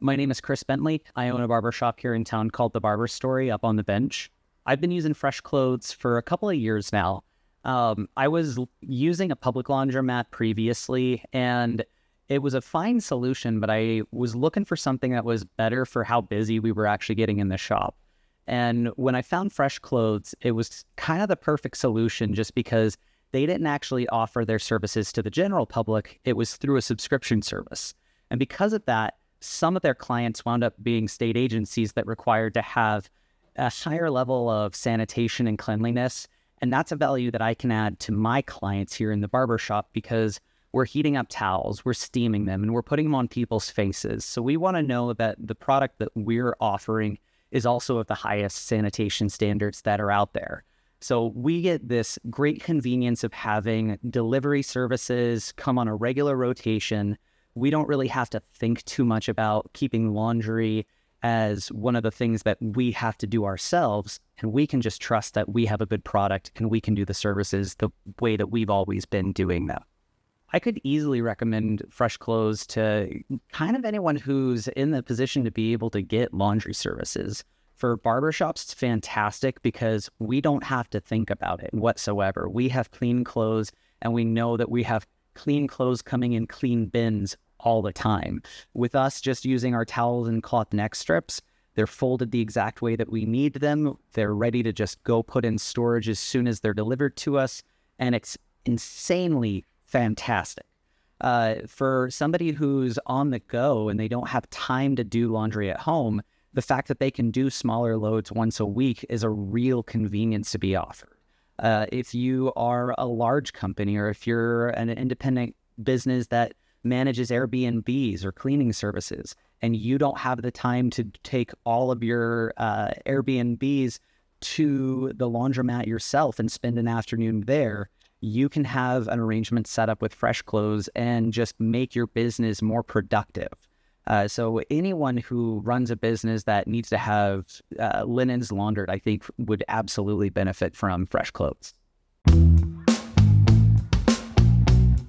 My name is Chris Bentley. I own a barbershop here in town called The Barber Story up on the bench. I've been using Fresh Clothes for a couple of years now. I was using a public laundromat previously, and it was a fine solution, but I was looking for something that was better for how busy we were actually getting in the shop. And when I found Fresh Clothes, it was kind of the perfect solution just because they didn't actually offer their services to the general public. It was through a subscription service. And because of that, some of their clients wound up being state agencies that required to have a higher level of sanitation and cleanliness. And that's a value that I can add to my clients here in the barbershop because we're heating up towels, we're steaming them, and we're putting them on people's faces. So we want to know that the product that we're offering is also of the highest sanitation standards that are out there. So we get this great convenience of having delivery services come on a regular rotation. We don't really have to think too much about keeping laundry as one of the things that we have to do ourselves, and we can just trust that we have a good product and we can do the services the way that we've always been doing them. I could easily recommend Fresh Clothes to kind of anyone who's in the position to be able to get laundry services. For barbershops, it's fantastic because we don't have to think about it whatsoever. We have clean clothes, and we know that we have clean clothes coming in clean bins all the time. With us just using our towels and cloth neck strips, they're folded the exact way that we need them. They're ready to just go put in storage as soon as they're delivered to us, and it's insanely fantastic. For somebody who's on the go and they don't have time to do laundry at home, the fact that they can do smaller loads once a week is a real convenience to be offered. If you are a large company or if you're an independent business that manages Airbnbs or cleaning services, and you don't have the time to take all of your Airbnbs to the laundromat yourself and spend an afternoon there, you can have an arrangement set up with Fresh Clothes and just make your business more productive. So anyone who runs a business that needs to have linens laundered, I think would absolutely benefit from Fresh Clothes.